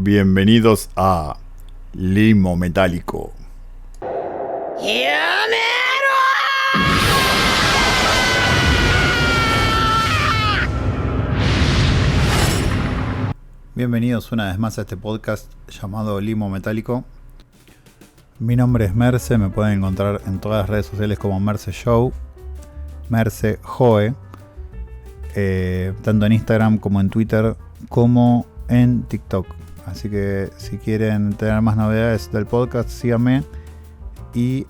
Bienvenidos a Limo Metálico. Bienvenidos una vez más a este podcast llamado Limo Metálico. Mi nombre es Merce, me pueden encontrar en todas las redes sociales como Merce Show, Merce Joe, tanto en Instagram como en Twitter como en TikTok. Así que si quieren tener más novedades del podcast, síganme. Y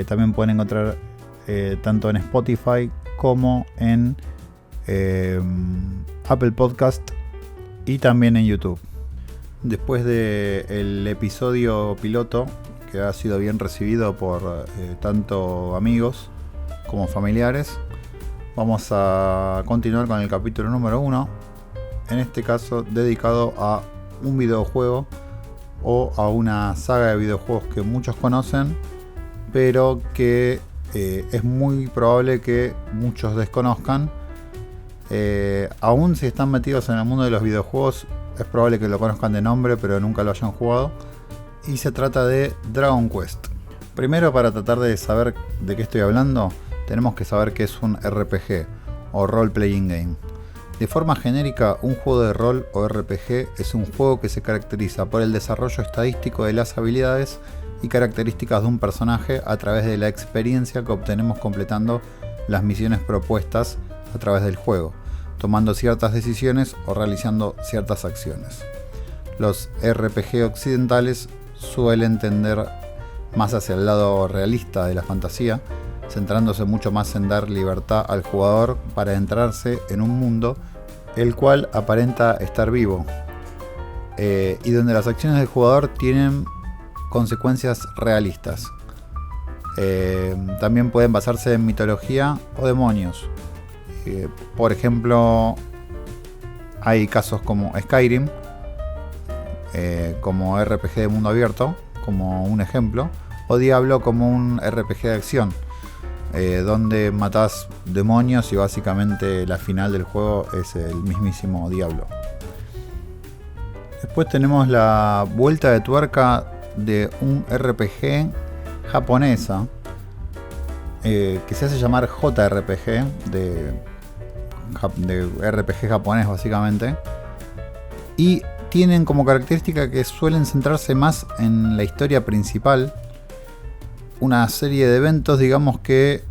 también pueden encontrar tanto en Spotify como en Apple Podcast y también en YouTube. Después del episodio piloto, que ha sido bien recibido por tanto amigos como familiares, vamos a continuar con el capítulo número 1. En este caso dedicado a un videojuego o a una saga de videojuegos que muchos conocen, pero que es muy probable que muchos desconozcan. Aún si están metidos en el mundo de los videojuegos, es probable que lo conozcan de nombre, pero nunca lo hayan jugado. Y se trata de Dragon Quest. Primero, para tratar de saber de qué estoy hablando, tenemos que saber que es un RPG o Role Playing Game. De forma genérica, un juego de rol o RPG es un juego que se caracteriza por el desarrollo estadístico de las habilidades y características de un personaje a través de la experiencia que obtenemos completando las misiones propuestas a través del juego, tomando ciertas decisiones o realizando ciertas acciones. Los RPG occidentales suelen tender más hacia el lado realista de la fantasía, centrándose mucho más en dar libertad al jugador para adentrarse en un mundo el cual aparenta estar vivo, y donde las acciones del jugador tienen consecuencias realistas. También pueden basarse en mitología o demonios. Por ejemplo, hay casos como Skyrim, como RPG de mundo abierto, como un ejemplo, o Diablo como un RPG de acción, donde matás demonios y básicamente la final del juego es el mismísimo Diablo. Después tenemos la vuelta de tuerca de un RPG japonesa, que se hace llamar JRPG, de RPG japonés básicamente, y tienen como característica que suelen centrarse más en la historia principal, una serie de eventos, digamos, que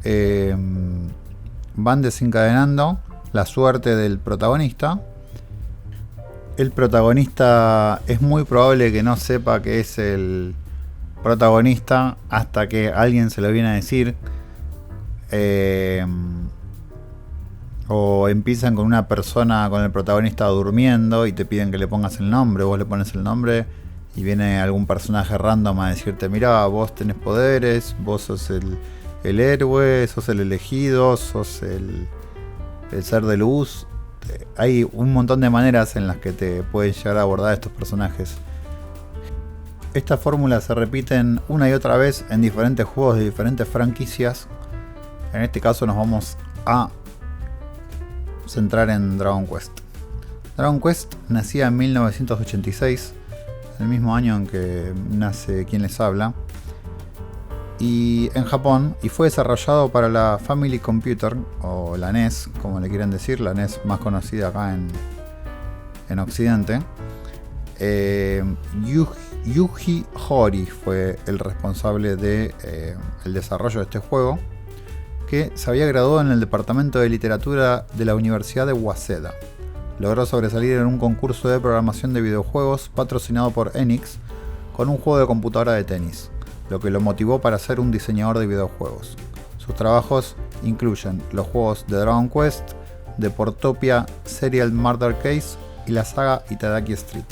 van desencadenando la suerte del protagonista. El protagonista es muy probable que no sepa que es el protagonista hasta que alguien se lo viene a decir, o empiezan con una persona, con el protagonista durmiendo y te piden que le pongas el nombre, vos le pones el nombre y viene algún personaje random a decirte: mirá, vos tenés poderes, vos sos el héroe, sos el elegido, sos el ser de luz. Hay un montón de maneras en las que te pueden llegar a abordar estos personajes. Estas fórmulas se repiten una y otra vez en diferentes juegos de diferentes franquicias. En este caso nos vamos a centrar en Dragon Quest. Dragon Quest nacía en 1986, el mismo año en que nace quien les habla, y en Japón, y fue desarrollado para la Family Computer, o la NES, como le quieren decir, la NES más conocida acá en Occidente. Yuji Horii fue el responsable de el desarrollo de este juego, que se había graduado en el departamento de literatura de la Universidad de Waseda. Logró sobresalir en un concurso de programación de videojuegos patrocinado por Enix con un juego de computadora de tenis, lo que lo motivó para ser un diseñador de videojuegos. Sus trabajos incluyen los juegos de Dragon Quest, de Portopia Serial Murder Case y la saga Itadaki Street.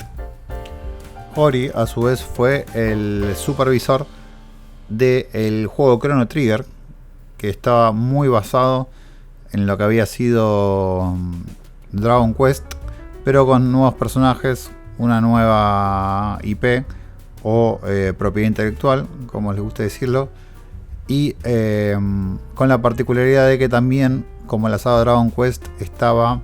Horii, a su vez, fue el supervisor del juego Chrono Trigger, que estaba muy basado en lo que había sido Dragon Quest, pero con nuevos personajes, una nueva IP o propiedad intelectual, como les gusta decirlo, y con la particularidad de que también, como la saga Dragon Quest estaba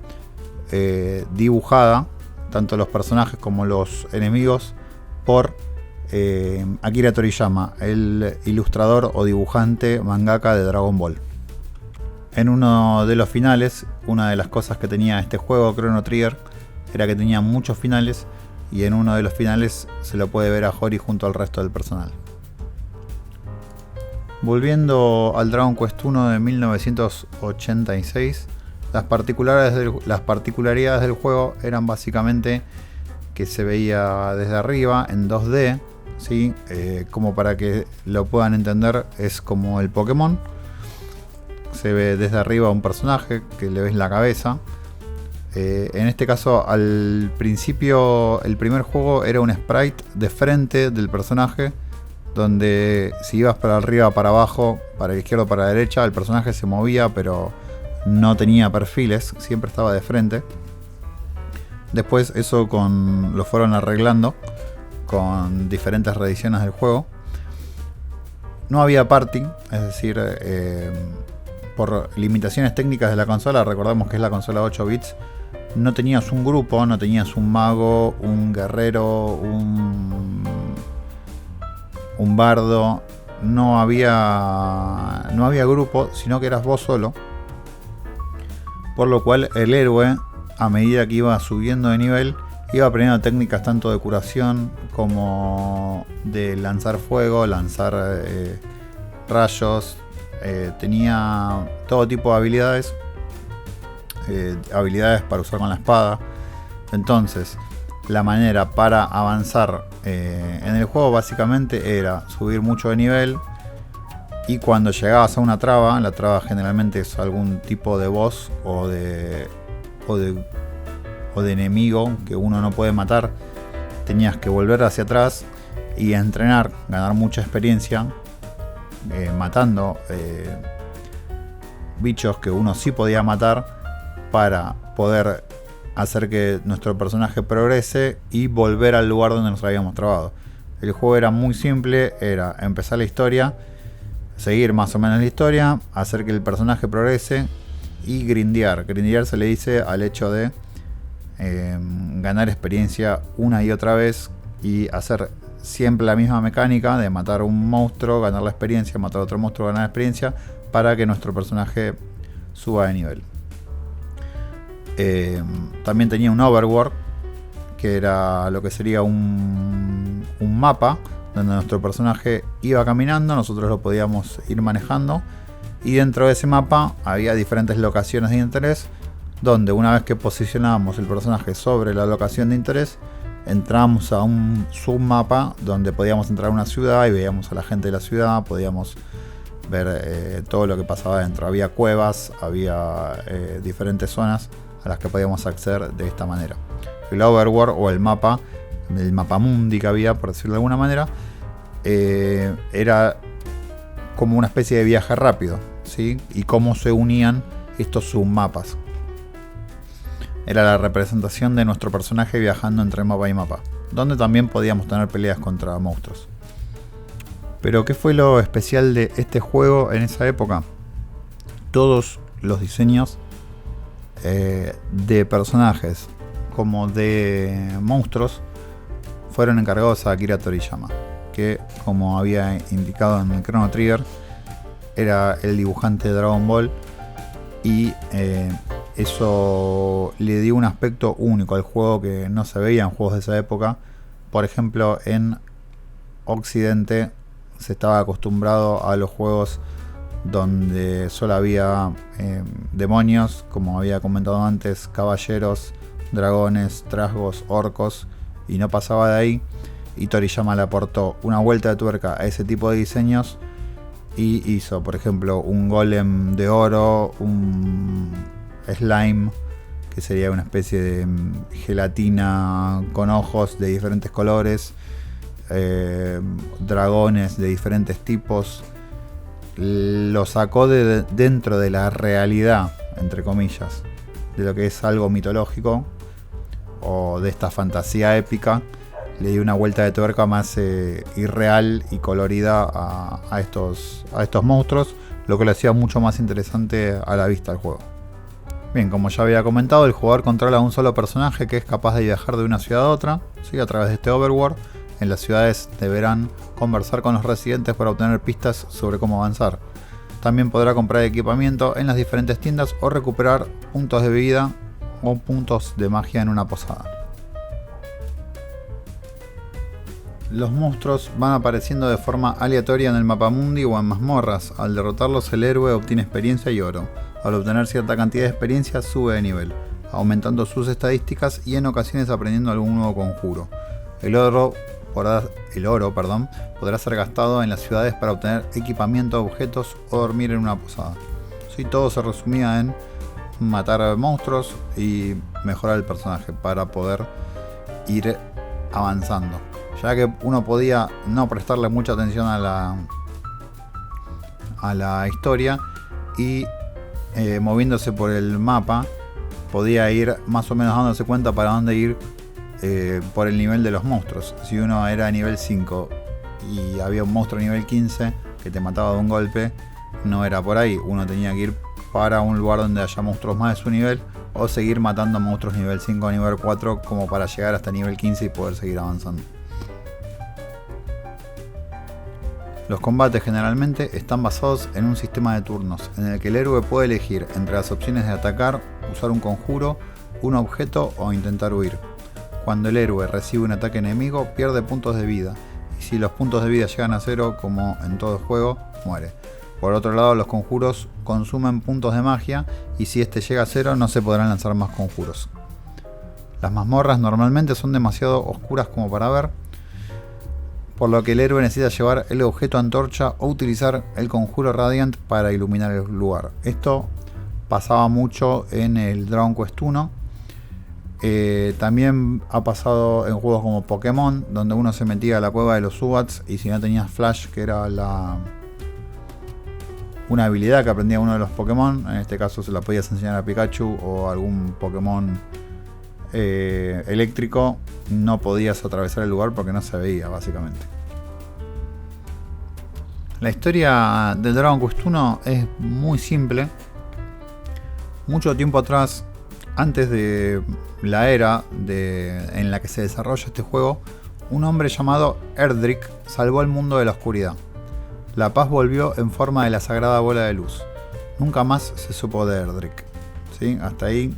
dibujada tanto los personajes como los enemigos, por Akira Toriyama, el ilustrador o dibujante mangaka de Dragon Ball. En uno de los finales, una de las cosas que tenía este juego, Chrono Trigger, era que tenía muchos finales, y en uno de los finales se lo puede ver a Hori junto al resto del personal. Volviendo al Dragon Quest 1 de 1986, las particularidades del juego eran básicamente que se veía desde arriba en 2D, ¿sí? Como para que lo puedan entender, es como el Pokémon. Se ve desde arriba un personaje que le ves la cabeza. En este caso, al principio, el primer juego era un sprite de frente del personaje, donde si ibas para arriba, para abajo, para la izquierda o para la derecha, el personaje se movía, pero no tenía perfiles, siempre estaba de frente. Después eso lo fueron arreglando con diferentes reediciones del juego. No había party, es decir, por limitaciones técnicas de la consola, recordamos que es la consola 8 bits, no tenías un grupo, no tenías un mago, un guerrero, un bardo, no había grupo, sino que eras vos solo. Por lo cual el héroe, a medida que iba subiendo de nivel, iba aprendiendo técnicas tanto de curación como de lanzar fuego, lanzar rayos. Tenía todo tipo de habilidades, habilidades para usar con la espada. Entonces, la manera para avanzar en el juego básicamente era subir mucho de nivel, y cuando llegabas a una traba, la traba generalmente es algún tipo de boss o de enemigo que uno no puede matar, tenías que volver hacia atrás y entrenar, ganar mucha experiencia matando bichos que uno sí podía matar, para poder hacer que nuestro personaje progrese y volver al lugar donde nos habíamos trabado. El juego era muy simple, era empezar la historia, seguir más o menos la historia, hacer que el personaje progrese y grindear. Grindear se le dice al hecho de ganar experiencia una y otra vez y hacer siempre la misma mecánica de matar un monstruo, ganar la experiencia, matar otro monstruo, ganar la experiencia, para que nuestro personaje suba de nivel. También tenía un overworld, que era lo que sería un mapa donde nuestro personaje iba caminando, nosotros lo podíamos ir manejando, y dentro de ese mapa había diferentes locaciones de interés, donde una vez que posicionábamos el personaje sobre la locación de interés, entrábamos a un submapa donde podíamos entrar a una ciudad y veíamos a la gente de la ciudad, podíamos ver todo lo que pasaba dentro. Había cuevas, había diferentes zonas a las que podíamos acceder de esta manera. El overworld o el mapa mundi que había, por decirlo de alguna manera, era como una especie de viaje rápido, ¿sí? Y cómo se unían estos submapas. Era la representación de nuestro personaje viajando entre mapa y mapa, donde también podíamos tener peleas contra monstruos. Pero ¿qué fue lo especial de este juego en esa época? Todos los diseños de personajes como de monstruos fueron encargados a Akira Toriyama, que, como había indicado en el Chrono Trigger, era el dibujante de Dragon Ball, y eso le dio un aspecto único al juego que no se veía en juegos de esa época. Por ejemplo, en Occidente se estaba acostumbrado a los juegos donde solo había demonios, como había comentado antes, caballeros, dragones, trasgos, orcos, y no pasaba de ahí. Y Toriyama le aportó una vuelta de tuerca a ese tipo de diseños y hizo, por ejemplo, un golem de oro, un slime, que sería una especie de gelatina con ojos de diferentes colores, dragones de diferentes tipos. Lo sacó de dentro de la realidad, entre comillas, de lo que es algo mitológico o de esta fantasía épica. Le dio una vuelta de tuerca más irreal y colorida a estos monstruos, lo que le hacía mucho más interesante a la vista al juego. Bien, como ya había comentado, el jugador controla un solo personaje que es capaz de viajar de una ciudad a otra, ¿sí? A través de este overworld. En las ciudades deberán conversar con los residentes para obtener pistas sobre cómo avanzar. También podrá comprar equipamiento en las diferentes tiendas o recuperar puntos de vida o puntos de magia en una posada. Los monstruos van apareciendo de forma aleatoria en el mapamundi o en mazmorras. Al derrotarlos, el héroe obtiene experiencia y oro. Al obtener cierta cantidad de experiencia, sube de nivel, aumentando sus estadísticas y en ocasiones aprendiendo algún nuevo conjuro. El oro podrá ser gastado en las ciudades para obtener equipamiento, objetos o dormir en una posada. Sí, todo se resumía en matar monstruos y mejorar el personaje para poder ir avanzando, ya que uno podía no prestarle mucha atención a la historia y moviéndose por el mapa podía ir más o menos dándose cuenta para dónde ir por el nivel de los monstruos. Si uno era nivel 5 y había un monstruo nivel 15 que te mataba de un golpe, no era por ahí, uno tenía que ir para un lugar donde haya monstruos más de su nivel o seguir matando monstruos nivel 5 o nivel 4 como para llegar hasta nivel 15 y poder seguir avanzando. Los combates generalmente están basados en un sistema de turnos, en el que el héroe puede elegir entre las opciones de atacar, usar un conjuro, un objeto o intentar huir. Cuando el héroe recibe un ataque enemigo, pierde puntos de vida, y si los puntos de vida llegan a 0, como en todo el juego, muere. Por otro lado, los conjuros consumen puntos de magia, y si este llega a 0, no se podrán lanzar más conjuros. Las mazmorras normalmente son demasiado oscuras como para ver, por lo que el héroe necesita llevar el objeto antorcha o utilizar el conjuro Radiant para iluminar el lugar. Esto pasaba mucho en el Dragon Quest 1. También ha pasado en juegos como Pokémon, donde uno se metía a la cueva de los Zubats y si no tenías Flash, que era una habilidad que aprendía uno de los Pokémon, en este caso se la podías enseñar a Pikachu o algún Pokémon eléctrico, no podías atravesar el lugar porque no se veía, básicamente. La historia del Dragon Quest 1 es muy simple. Mucho tiempo atrás, antes de la era en la que se desarrolla este juego, un hombre llamado Erdrick salvó el mundo de la oscuridad. La paz volvió en forma de la sagrada bola de luz. Nunca más se supo de Erdrick, ¿sí? Hasta ahí,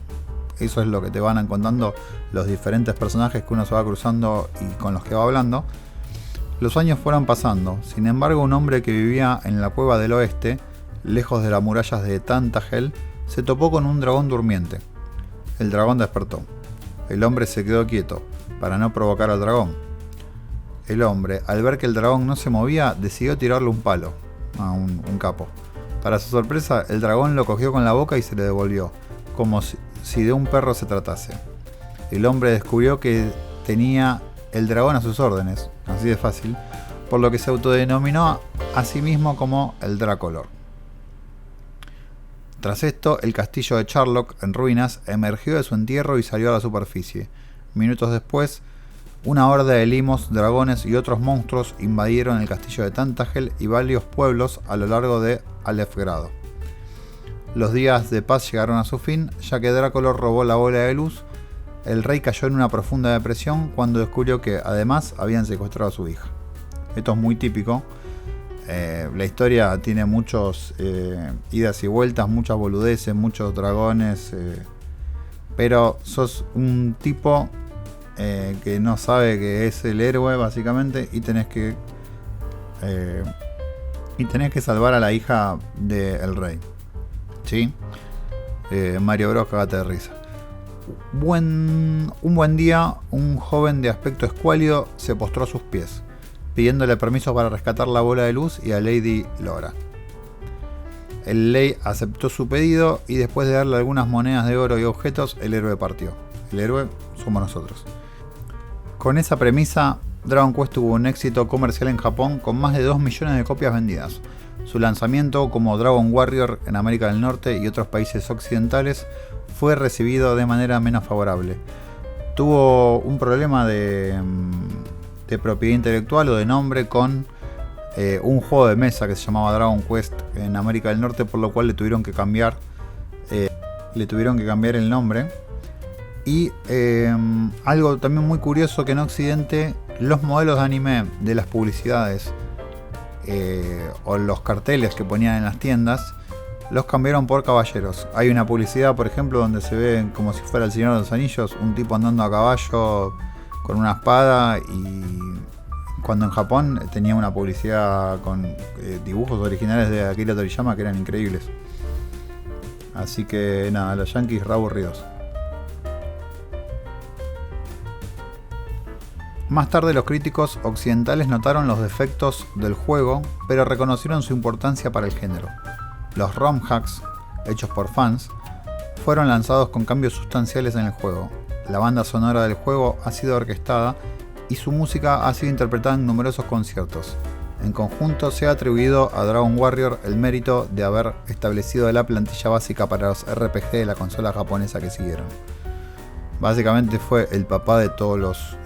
eso es lo que te van contando los diferentes personajes que uno se va cruzando y con los que va hablando. Los años fueron pasando. Sin embargo, un hombre que vivía en la cueva del oeste, lejos de las murallas de Tantagel, se topó con un dragón durmiente. El dragón despertó. El hombre se quedó quieto, para no provocar al dragón. El hombre, al ver que el dragón no se movía, decidió tirarle un palo, un capo. Para su sorpresa, el dragón lo cogió con la boca y se le devolvió, como si de un perro se tratase. El hombre descubrió que tenía el dragón a sus órdenes, así de fácil, por lo que se autodenominó a sí mismo como el Dracolor. Tras esto, el castillo de Charlock, en ruinas, emergió de su entierro y salió a la superficie. Minutos después, una horda de limos, dragones y otros monstruos invadieron el castillo de Tantagel y varios pueblos a lo largo de Alefgrado. Los días de paz llegaron a su fin, ya que Dracolor robó la bola de luz. El rey cayó en una profunda depresión cuando descubrió que, además, habían secuestrado a su hija. Esto es muy típico. La historia tiene muchos idas y vueltas, muchas boludeces, muchos dragones. Pero sos un tipo que no sabe que es el héroe, básicamente, y tenés que salvar a la hija del rey. ¿Sí? Mario Bros, cagate de risa. Un buen día, un joven de aspecto escuálido se postró a sus pies, pidiéndole permiso para rescatar la bola de luz y a Lady Laura. El Ley aceptó su pedido y después de darle algunas monedas de oro y objetos, el héroe partió. El héroe somos nosotros. Con esa premisa, Dragon Quest tuvo un éxito comercial en Japón con más de 2 millones de copias vendidas. Su lanzamiento como Dragon Warrior en América del Norte y otros países occidentales fue recibido de manera menos favorable. Tuvo un problema de propiedad intelectual o de nombre con un juego de mesa que se llamaba Dragon Quest en América del Norte, por lo cual le tuvieron que cambiar le tuvieron que cambiar el nombre. Y algo también muy curioso, que en Occidente los modelos de anime de las publicidades o los carteles que ponían en las tiendas los cambiaron por caballeros. Hay una publicidad, por ejemplo, donde se ve como si fuera el Señor de los Anillos, un tipo andando a caballo con una espada, y cuando en Japón tenía una publicidad con dibujos originales de Akira Toriyama que eran increíbles. Así que nada, los yankees re aburridos. Más tarde los críticos occidentales notaron los defectos del juego, pero reconocieron su importancia para el género. Los ROM hacks, hechos por fans, fueron lanzados con cambios sustanciales en el juego. La banda sonora del juego ha sido orquestada y su música ha sido interpretada en numerosos conciertos. En conjunto se ha atribuido a Dragon Warrior el mérito de haber establecido la plantilla básica para los RPG de la consola japonesa que siguieron. Básicamente fue el papá de todos los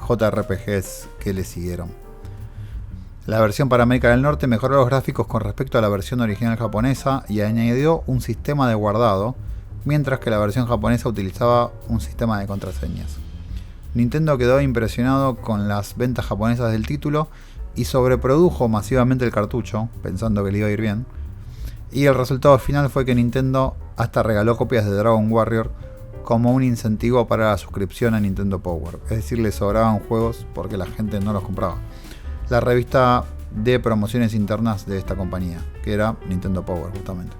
JRPGs que le siguieron. La versión para América del Norte mejoró los gráficos con respecto a la versión original japonesa y añadió un sistema de guardado, mientras que la versión japonesa utilizaba un sistema de contraseñas. Nintendo quedó impresionado con las ventas japonesas del título y sobreprodujo masivamente el cartucho, pensando que le iba a ir bien. Y el resultado final fue que Nintendo hasta regaló copias de Dragon Warrior como un incentivo para la suscripción a Nintendo Power. Es decir, le sobraban juegos porque la gente no los compraba. La revista de promociones internas de esta compañía, que era Nintendo Power justamente.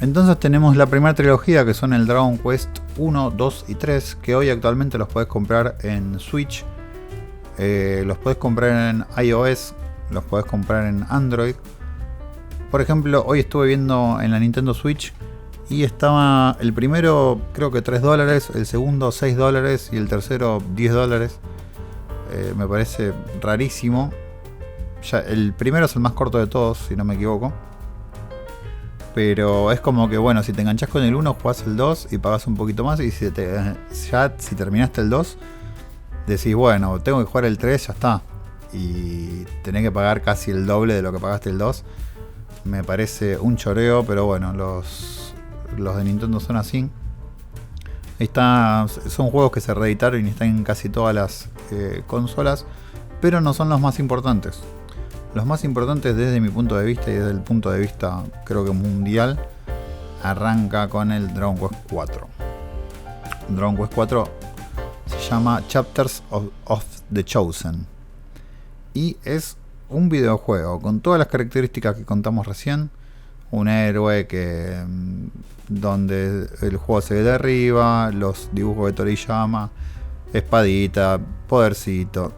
Entonces tenemos la primera trilogía, que son el Dragon Quest 1, 2 y 3, que hoy actualmente los podés comprar en Switch, los podés comprar en iOS, los podés comprar en Android. Por ejemplo, hoy estuve viendo en la Nintendo Switch y estaba el primero creo que $3, el segundo $6 y el tercero $10. Me parece rarísimo. Ya, el primero es el más corto de todos, si no me equivoco. Pero es como que, bueno, si te enganchás con el 1, jugás el 2 y pagás un poquito más. Y si terminaste el 2, decís, bueno, tengo que jugar el 3, ya está. Y tenés que pagar casi el doble de lo que pagaste el 2. Me parece un choreo, pero bueno, los de Nintendo son así. Son juegos que se reeditaron y están en casi todas las consolas, pero no son los más importantes. Los más importantes desde mi punto de vista y desde el punto de vista creo que mundial, arranca con el Dragon Quest 4. Dragon Quest 4 se llama Chapters of the Chosen y es un videojuego con todas las características que contamos recién. Un héroe donde el juego se ve de arriba, los dibujos de Toriyama, espadita, podercito.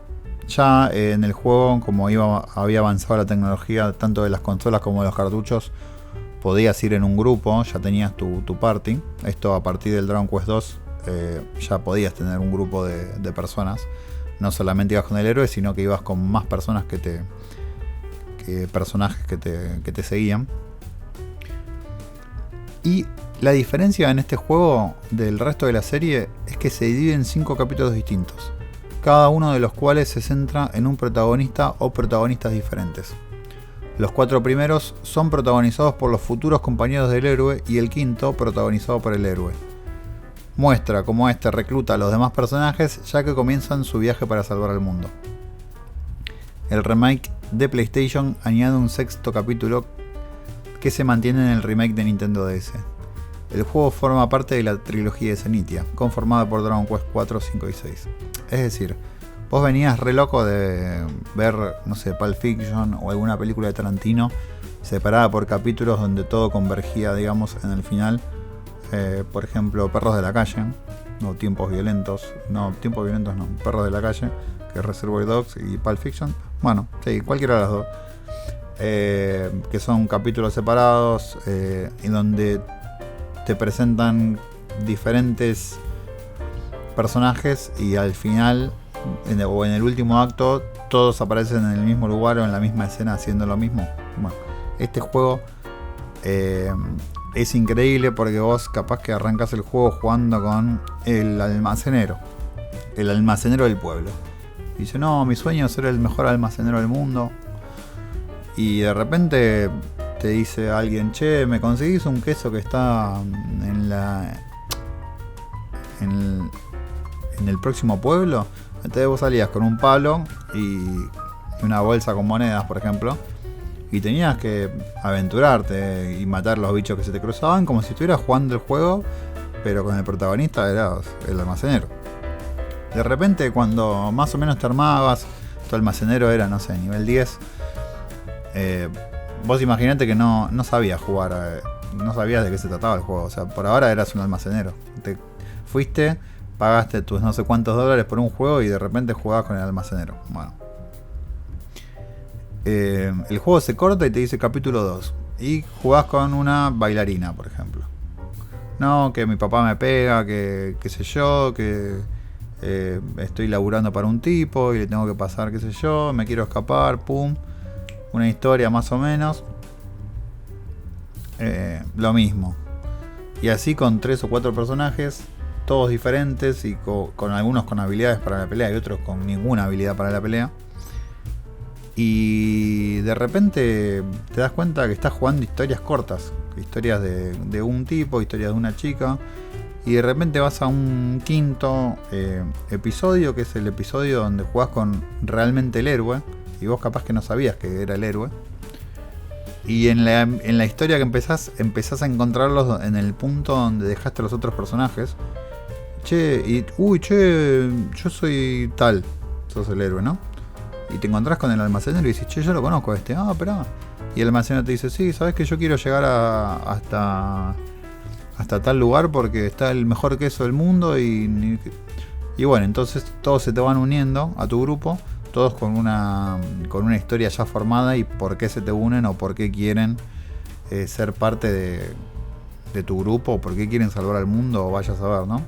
Ya en el juego, como había avanzado la tecnología tanto de las consolas como de los cartuchos, podías ir en un grupo, ya tenías tu party. Esto a partir del Dragon Quest 2 ya podías tener un grupo de personas. No solamente ibas con el héroe, sino que ibas con más personas personajes que te seguían. Y la diferencia en este juego del resto de la serie es que se divide en 5 capítulos distintos, cada uno de los cuales se centra en un protagonista o protagonistas diferentes. Los 4 primeros son protagonizados por los futuros compañeros del héroe y el quinto protagonizado por el héroe. Muestra cómo este recluta a los demás personajes ya que comienzan su viaje para salvar al mundo. El remake de PlayStation añade un 6º capítulo que se mantiene en el remake de Nintendo DS. El juego forma parte de la trilogía de Zenitia, conformada por Dragon Quest 4, 5 y 6. Es decir, vos venías re loco de ver, no sé, Pulp Fiction o alguna película de Tarantino separada por capítulos donde todo convergía, digamos, en el final. Por ejemplo, Perros de la Calle, Tiempos Violentos no, Perros de la Calle, que es Reservoir Dogs, y Pulp Fiction. Bueno, sí, cualquiera de las dos. Que son capítulos separados y donde te presentan diferentes personajes y al final o en el último acto todos aparecen en el mismo lugar o en la misma escena haciendo lo mismo. Bueno, este juego es increíble porque vos capaz que arrancas el juego jugando con el almacenero del pueblo. Y dice, no, mi sueño es ser el mejor almacenero del mundo. Y de repente te dice alguien, che, ¿me conseguís un queso que está en el próximo pueblo? Entonces vos salías con un palo y una bolsa con monedas, por ejemplo, y tenías que aventurarte y matar los bichos que se te cruzaban como si estuvieras jugando el juego, pero con el protagonista eras el almacenero. De repente, cuando más o menos te armabas, tu almacenero era, no sé, nivel 10, vos imaginate que no sabías jugar, no sabías de qué se trataba el juego. O sea, por ahora eras un almacenero. Te fuiste, pagaste tus no sé cuántos dólares por un juego y de repente jugabas con el almacenero. Bueno. El juego se corta y te dice capítulo 2. Y jugás con una bailarina, por ejemplo. No, que mi papá me pega, que qué sé yo, que estoy laburando para un tipo y le tengo que pasar, qué sé yo, me quiero escapar, pum. Una historia más o menos. Lo mismo. Y así con 3 o 4 personajes, todos diferentes y con algunos con habilidades para la pelea y otros con ninguna habilidad para la pelea. Y de repente te das cuenta que estás jugando historias cortas, historias de un tipo, historias de una chica, y de repente vas a un quinto episodio, que es el episodio donde jugás con realmente el héroe, y vos capaz que no sabías que era el héroe. Y en la historia que empezás a encontrarlos en el punto donde dejaste a los otros personajes. Che, yo soy tal, sos el héroe, ¿no? Y te encontrás con el almacenero y dices, che, yo lo conozco a este. Ah, esperá. Y el almacenero te dice, sí, sabes que yo quiero llegar hasta tal lugar porque está el mejor queso del mundo. Y bueno, entonces todos se te van uniendo a tu grupo, todos con una historia ya formada y por qué se te unen o por qué quieren ser parte de tu grupo, o por qué quieren salvar al mundo, o vaya a saber, ¿no?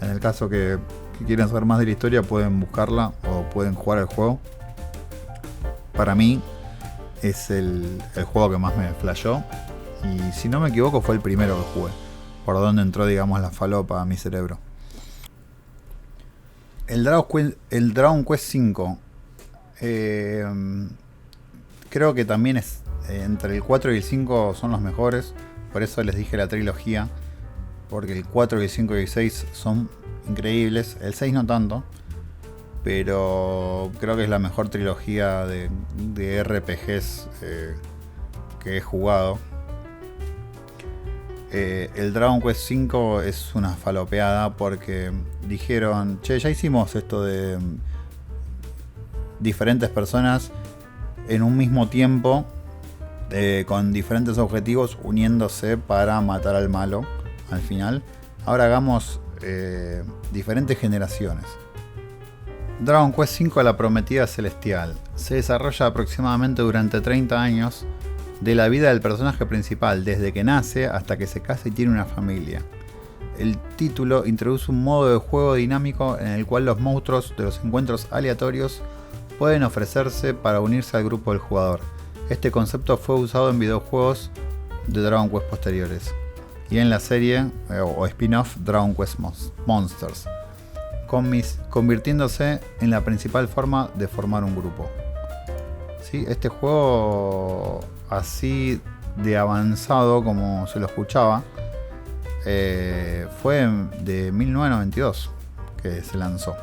En el caso que quieren saber más de la historia, pueden buscarla o pueden jugar el juego. Para mí es el juego que más me flashó, y si no me equivoco fue el primero que jugué, por donde entró, digamos, la falopa a mi cerebro. El Dragon Quest 5 creo que también es entre el 4 y el 5 son los mejores, por eso les dije la trilogía, porque el 4, el 5 y el 6 son increíbles, el 6 no tanto, pero creo que es la mejor trilogía de RPGs que he jugado. El Dragon Quest 5 es una falopeada porque dijeron, che, ya hicimos esto de diferentes personas en un mismo tiempo con diferentes objetivos uniéndose para matar al malo al final. Ahora hagamos diferentes generaciones. Dragon Quest 5, la prometida celestial, se desarrolla aproximadamente durante 30 años de la vida del personaje principal, desde que nace hasta que se casa y tiene una familia. El título introduce un modo de juego dinámico en el cual los monstruos de los encuentros aleatorios pueden ofrecerse para unirse al grupo del jugador. Este concepto fue usado en videojuegos de Dragon Quest posteriores y en la serie o spin-off Dragon Quest Monsters, convirtiéndose en la principal forma de formar un grupo. ¿Sí? Este juego así de avanzado como se lo escuchaba fue de 1992 que se lanzó,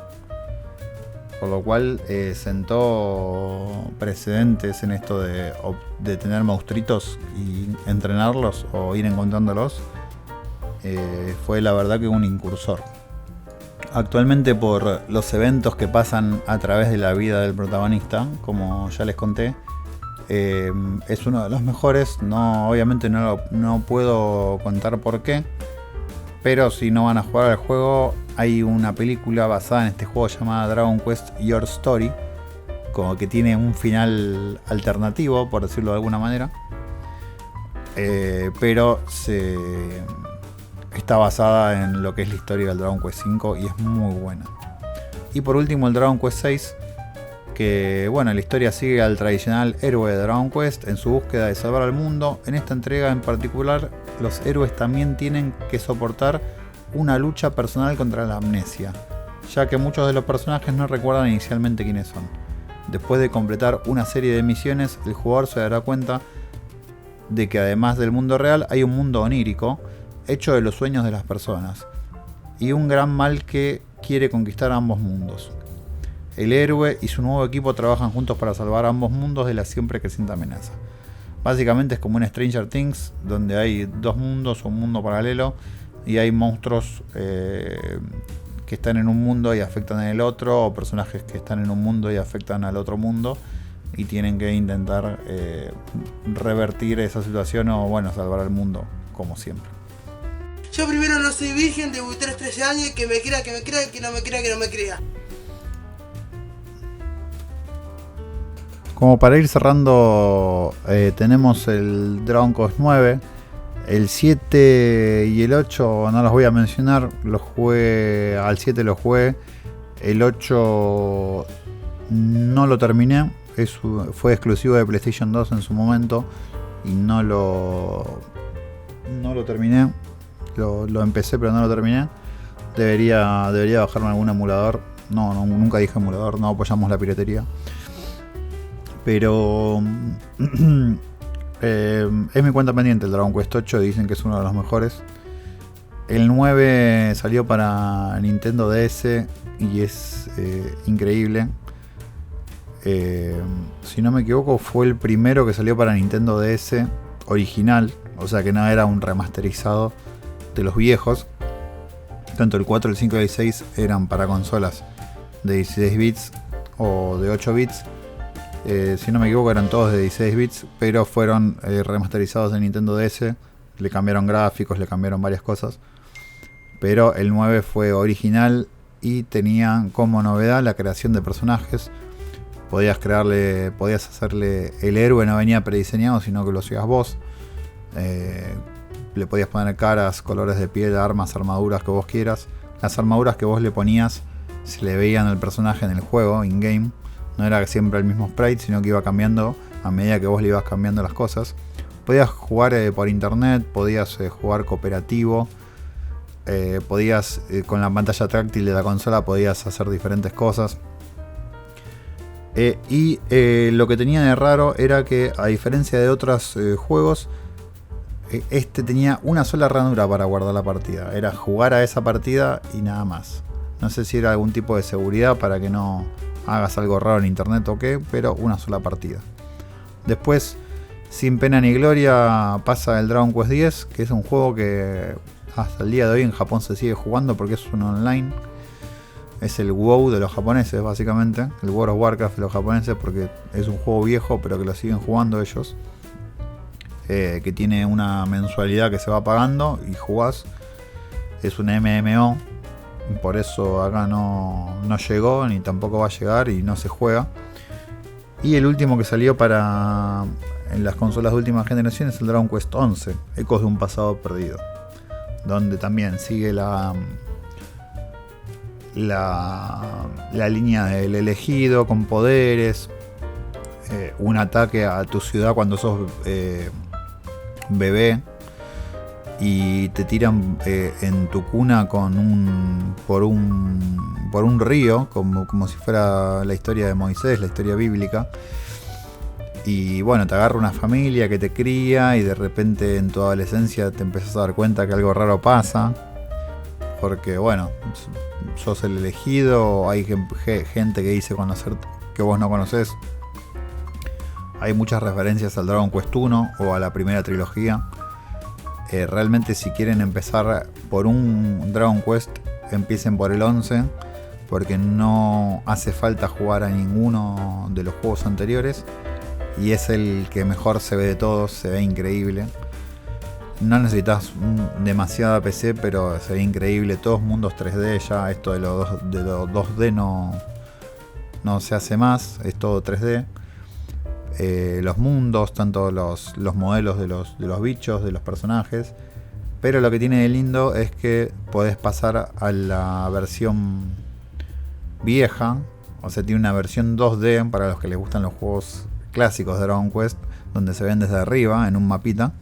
por lo cual sentó precedentes en esto de tener monstruitos y entrenarlos o ir encontrándolos. Fue la verdad que un incursor. Actualmente, por los eventos que pasan a través de la vida del protagonista, como ya les conté, es uno de los mejores. Obviamente no puedo contar por qué, pero si no van a jugar al juego, hay una película basada en este juego llamada Dragon Quest Your Story, como que tiene un final alternativo, por decirlo de alguna manera, pero está basada en lo que es la historia del Dragon Quest 5 y es muy buena. Y por último, el Dragon Quest 6, que bueno, la historia sigue al tradicional héroe de Dragon Quest en su búsqueda de salvar al mundo. En esta entrega en particular, los héroes también tienen que soportar una lucha personal contra la amnesia, ya que muchos de los personajes no recuerdan inicialmente quiénes son. Después de completar una serie de misiones, el jugador se dará cuenta de que además del mundo real hay un mundo onírico hecho de los sueños de las personas y un gran mal que quiere conquistar ambos mundos. El héroe y su nuevo equipo trabajan juntos para salvar ambos mundos de la siempre creciente amenaza. Básicamente es como un Stranger Things, donde hay dos mundos, un mundo paralelo, y hay monstruos que están en un mundo y afectan en el otro, o personajes que están en un mundo y afectan al otro mundo, y tienen que intentar revertir esa situación o, bueno, salvar al mundo, como siempre. Yo primero no soy virgen, debuté a los 13 años, que me crea, que no me crea, que no me crea. Como para ir cerrando, tenemos el Dragon Quest 9, el 7 y el 8 no los voy a mencionar, los jugué, al 7 lo jugué, el 8 no lo terminé, fue exclusivo de PlayStation 2 en su momento y no lo terminé, lo empecé pero no lo terminé, debería bajarme algún emulador, nunca dije emulador, no apoyamos la piratería. Pero es mi cuenta pendiente el Dragon Quest 8, dicen que es uno de los mejores. El 9 salió para Nintendo DS y es increíble. Si no me equivoco, fue el primero que salió para Nintendo DS original, o sea que no era un remasterizado de los viejos. Tanto el 4, el 5 y el 6 eran para consolas de 16 bits o de 8 bits. Si no me equivoco eran todos de 16 bits, pero fueron remasterizados en Nintendo DS, le cambiaron gráficos, le cambiaron varias cosas, pero el 9 fue original y tenía como novedad la creación de personajes. Podías hacerle, el héroe no venía prediseñado, sino que lo hacías vos, le podías poner caras, colores de piel, armas, armaduras que vos quieras. Las armaduras que vos le ponías se le veían al personaje en el juego, in-game. No era siempre el mismo sprite, sino que iba cambiando a medida que vos le ibas cambiando las cosas. Podías jugar por internet, podías jugar cooperativo, podías con la pantalla táctil de la consola podías hacer diferentes cosas. Y lo que tenía de raro era que, a diferencia de otros juegos, este tenía una sola ranura para guardar la partida. Era jugar a esa partida y nada más. No sé si era algún tipo de seguridad para que no hagas algo raro en internet o qué, pero una sola partida. Después, sin pena ni gloria, pasa el Dragon Quest X, que es un juego que hasta el día de hoy en Japón se sigue jugando porque es un online. Es el WoW de los japoneses, básicamente. El World of Warcraft de los japoneses, porque es un juego viejo, pero que lo siguen jugando ellos. Que tiene una mensualidad que se va pagando y jugás. Es un MMO. Por eso acá no llegó, ni tampoco va a llegar y no se juega. Y el último que salió en las consolas de última generación es el Dragon Quest 11, Ecos de un pasado perdido, donde también sigue la línea del elegido con poderes, un ataque a tu ciudad cuando sos bebé y te tiran en tu cuna por un río, como si fuera la historia de Moisés, la historia bíblica. Y bueno, te agarra una familia que te cría y de repente en tu adolescencia te empezás a dar cuenta que algo raro pasa. Porque bueno, sos el elegido, hay gente que dice conocer que vos no conocés. Hay muchas referencias al Dragon Quest 1 o a la primera trilogía. Realmente si quieren empezar por un Dragon Quest, empiecen por el 11, porque no hace falta jugar a ninguno de los juegos anteriores y es el que mejor se ve de todos, se ve increíble. No necesitas demasiada PC, pero se ve increíble, todos mundos 3D ya, esto de los 2D no se hace más, es todo 3D. Los mundos, tanto los modelos de los bichos, de los personajes. Pero lo que tiene de lindo es que podés pasar a la versión vieja. O sea, tiene una versión 2D para los que les gustan los juegos clásicos de Dragon Quest, donde se ven desde arriba en un mapita.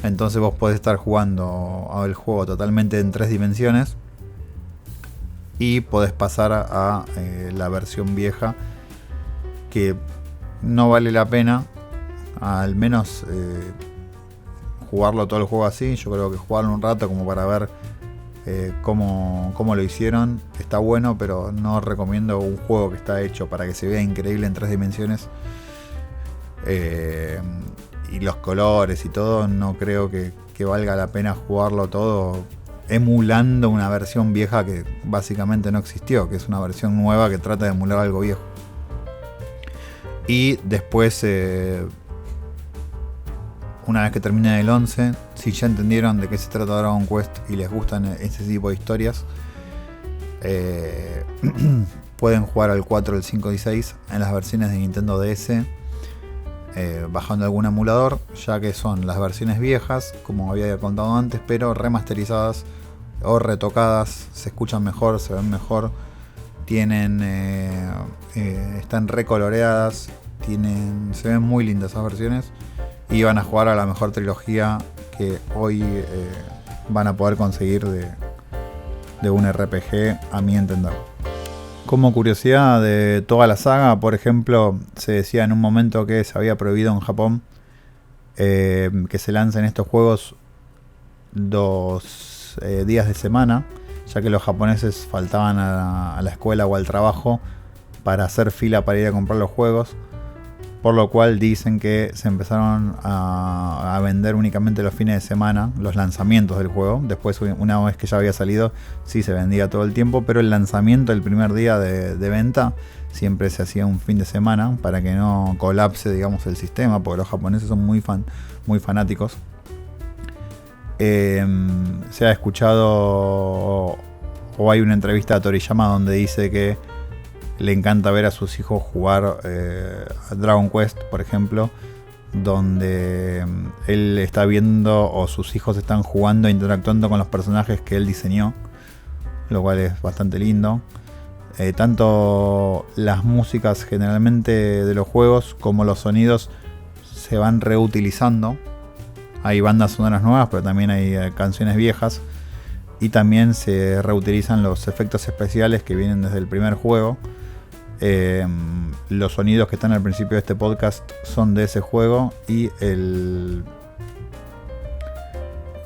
Entonces vos podés estar jugando al juego totalmente en 3 dimensiones y podés pasar a la versión vieja, que no vale la pena, al menos jugarlo todo el juego así. Yo creo que jugarlo un rato como para ver cómo lo hicieron está bueno, pero no recomiendo un juego que está hecho para que se vea increíble en 3 dimensiones. Y los colores y todo, no creo que valga la pena jugarlo todo emulando una versión vieja que básicamente no existió, que es una versión nueva que trata de emular algo viejo. Y después, una vez que termine el 11, si ya entendieron de qué se trata Dragon Quest y les gustan ese tipo de historias, pueden jugar al 4, el 5 y 6 en las versiones de Nintendo DS, bajando algún emulador, ya que son las versiones viejas, como había contado antes, pero remasterizadas o retocadas, se escuchan mejor, se ven mejor, tienen están recoloreadas, se ven muy lindas esas versiones, y van a jugar a la mejor trilogía que hoy van a poder conseguir de un RPG, a mi entender. Como curiosidad de toda la saga, por ejemplo, se decía en un momento que se había prohibido en Japón que se lancen estos juegos 2 días de semana, ya que los japoneses faltaban a la escuela o al trabajo para hacer fila para ir a comprar los juegos, por lo cual dicen que se empezaron a vender únicamente los fines de semana, los lanzamientos del juego. Después, una vez que ya había salido, sí se vendía todo el tiempo, pero el lanzamiento, el primer día de venta, siempre se hacía un fin de semana para que no colapse, digamos, el sistema, porque los japoneses son muy fanáticos. Se ha escuchado o hay una entrevista a Toriyama donde dice que le encanta ver a sus hijos jugar a Dragon Quest, por ejemplo, donde él está viendo o sus hijos están jugando e interactuando con los personajes que él diseñó, lo cual es bastante lindo. Tanto las músicas generalmente de los juegos como los sonidos se van reutilizando. Hay bandas sonoras nuevas, pero también hay canciones viejas, y también se reutilizan los efectos especiales que vienen desde el primer juego. Los sonidos que están al principio de este podcast son de ese juego, y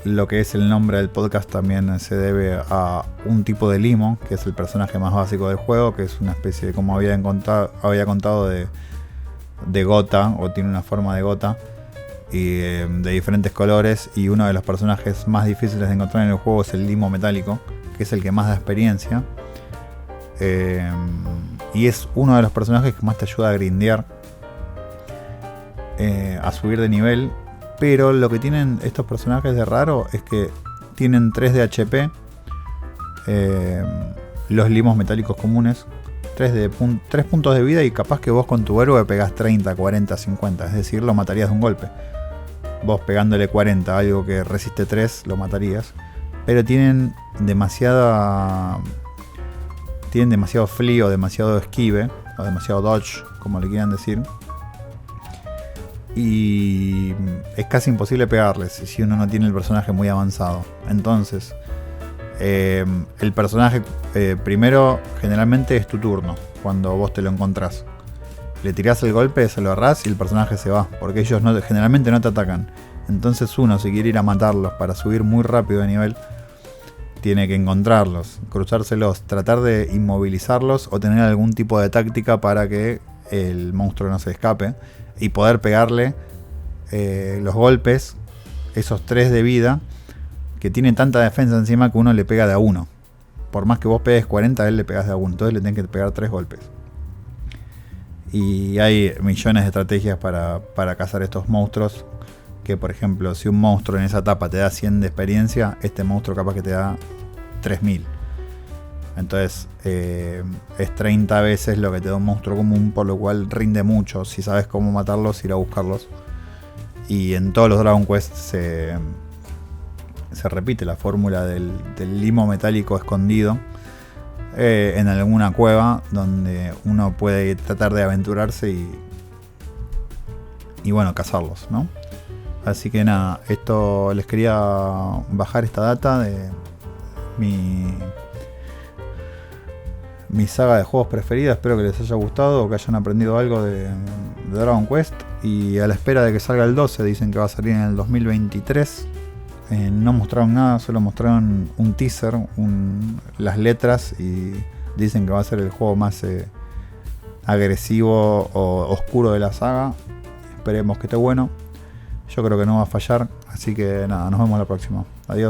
lo que es el nombre del podcast también se debe a un tipo de limo, que es el personaje más básico del juego, que es una especie de, como había contado, de gota, o tiene una forma de gota, y de diferentes colores, y uno de los personajes más difíciles de encontrar en el juego es el limo metálico, que es el que más da experiencia. Y es uno de los personajes que más te ayuda a grindear, a subir de nivel. Pero lo que tienen estos personajes de raro es que tienen 3 de HP, los limos metálicos comunes, 3 puntos de vida, y capaz que vos con tu héroe pegás 30, 40, 50, es decir, lo matarías de un golpe. Vos pegándole 40 a algo que resiste 3, lo matarías. Pero tienen demasiado flee, o demasiado esquive, o demasiado dodge, como le quieran decir, y es casi imposible pegarles si uno no tiene el personaje muy avanzado. Entonces, el personaje primero generalmente es tu turno. Cuando vos te lo encontrás, le tirás el golpe, se lo errás y el personaje se va, porque ellos generalmente no te atacan. Entonces uno, si quiere ir a matarlos para subir muy rápido de nivel, tiene que encontrarlos, cruzárselos, tratar de inmovilizarlos o tener algún tipo de táctica para que el monstruo no se escape, y poder pegarle los golpes, esos 3 de vida, que tiene tanta defensa encima que uno le pega de a 1. Por más que vos pegues 40, a él le pegas de a 1, entonces le tenés que pegar 3 golpes. Y hay millones de estrategias para cazar estos monstruos, que por ejemplo, si un monstruo en esa etapa te da 100 de experiencia, este monstruo capaz que te da 3000. Entonces es 30 veces lo que te da un monstruo común, por lo cual rinde mucho si sabes cómo matarlos, ir a buscarlos. Y en todos los Dragon Quest se repite la fórmula del limo metálico escondido en alguna cueva, donde uno puede tratar de aventurarse y bueno, cazarlos, ¿no? Así que nada, esto les quería bajar esta data de mi saga de juegos preferida. Espero que les haya gustado o que hayan aprendido algo de Dragon Quest. Y a la espera de que salga el 12, dicen que va a salir en el 2023. No mostraron nada, solo mostraron un teaser, las letras, y dicen que va a ser el juego más agresivo o oscuro de la saga. Esperemos que esté bueno. Yo creo que no va a fallar. Así que nada, nos vemos la próxima. Adiós.